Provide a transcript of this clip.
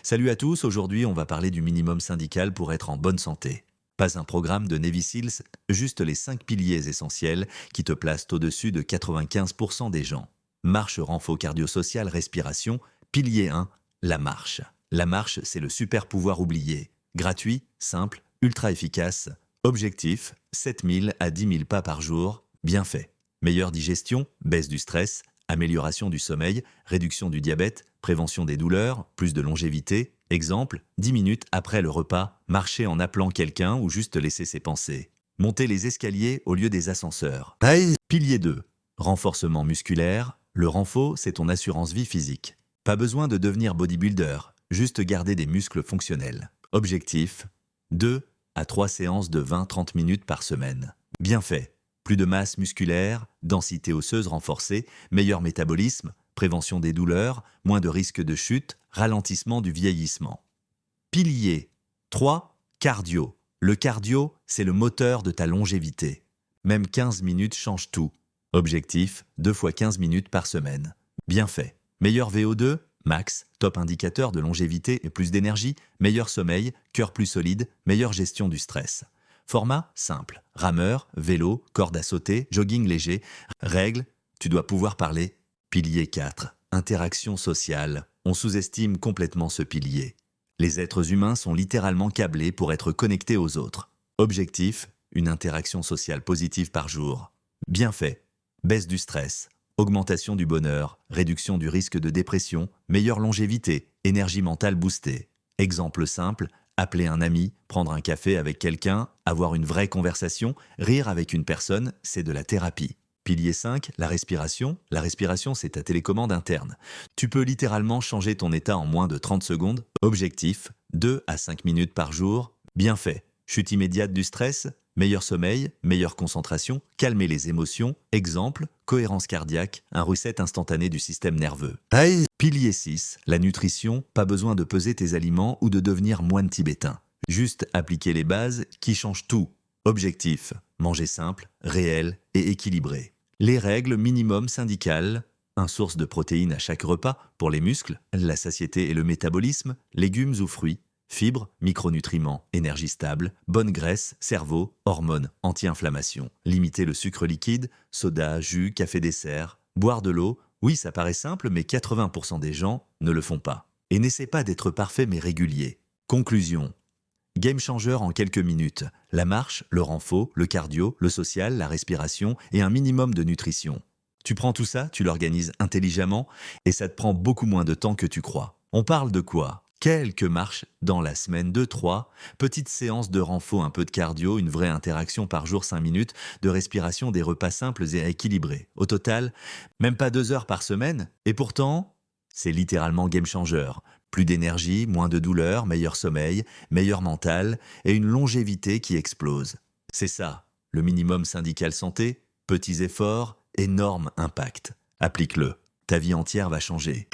Salut à tous, aujourd'hui on va parler du minimum syndical pour être en bonne santé. Pas un programme de Navy Seals, juste les 5 piliers essentiels qui te placent au-dessus de 95% des gens. Marche, renfort cardio-social, respiration. Pilier 1, la marche. La marche, c'est le super pouvoir oublié. Gratuit, simple, ultra efficace. Objectif, 7000 à 10 000 pas par jour. Bien fait. Meilleure digestion, baisse du stress, amélioration du sommeil, réduction du diabète, prévention des douleurs, plus de longévité. Exemple, 10 minutes après le repas, marcher en appelant quelqu'un ou juste laisser ses pensées. Monter les escaliers au lieu des ascenseurs. Pilier 2. Renforcement musculaire. Le renfort, c'est ton assurance vie physique. Pas besoin de devenir bodybuilder, juste garder des muscles fonctionnels. Objectif, 2 à 3 séances de 20-30 minutes par semaine. Bien fait. Plus de masse musculaire, densité osseuse renforcée, meilleur métabolisme, prévention des douleurs, moins de risque de chute, ralentissement du vieillissement. Pilier 3. Cardio. Le cardio, c'est le moteur de ta longévité. Même 15 minutes change tout. Objectif, 2 fois 15 minutes par semaine. Bien fait. Meilleur VO2, max, top indicateur de longévité et plus d'énergie, meilleur sommeil, cœur plus solide, meilleure gestion du stress. Format simple, rameur, vélo, corde à sauter, jogging léger. Règle, tu dois pouvoir parler. Pilier 4, interaction sociale. On sous-estime complètement ce pilier. Les êtres humains sont littéralement câblés pour être connectés aux autres. Objectif, une interaction sociale positive par jour. Bien fait. Baisse du stress, augmentation du bonheur, réduction du risque de dépression, meilleure longévité, énergie mentale boostée. Exemple simple, appeler un ami, prendre un café avec quelqu'un, avoir une vraie conversation, rire avec une personne, c'est de la thérapie. Pilier 5, la respiration. La respiration, c'est ta télécommande interne. Tu peux littéralement changer ton état en moins de 30 secondes. Objectif, 2 à 5 minutes par jour. Bien fait. Chute immédiate du stress, meilleur sommeil, meilleure concentration, calmer les émotions. Exemple, cohérence cardiaque, un reset instantané du système nerveux. Pilier 6, la nutrition. Pas besoin de peser tes aliments ou de devenir moine tibétain. Juste appliquer les bases qui changent tout. Objectif, manger simple, réel et équilibré. Les règles minimum syndicales, une source de protéines à chaque repas pour les muscles, la satiété et le métabolisme, légumes ou fruits, fibres, micronutriments, énergie stable, bonne graisse, cerveau, hormones, anti-inflammation. Limiter le sucre liquide, soda, jus, café dessert, boire de l'eau. Oui, ça paraît simple, mais 80% des gens ne le font pas. Et n'essaie pas d'être parfait mais régulier. Conclusion. Game changer en quelques minutes. La marche, le renfort, le cardio, le social, la respiration et un minimum de nutrition. Tu prends tout ça, tu l'organises intelligemment et ça te prend beaucoup moins de temps que tu crois. On parle de quoi? Quelques marches dans la semaine, 2-3, petites séances de renfort, un peu de cardio, une vraie interaction par jour, 5 minutes, de respiration, des repas simples et équilibrés. Au total, même pas 2 heures par semaine. Et pourtant, c'est littéralement game changer. Plus d'énergie, moins de douleur, meilleur sommeil, meilleur mental et une longévité qui explose. C'est ça, le minimum syndical santé, petits efforts, énorme impact. Applique-le. Ta vie entière va changer.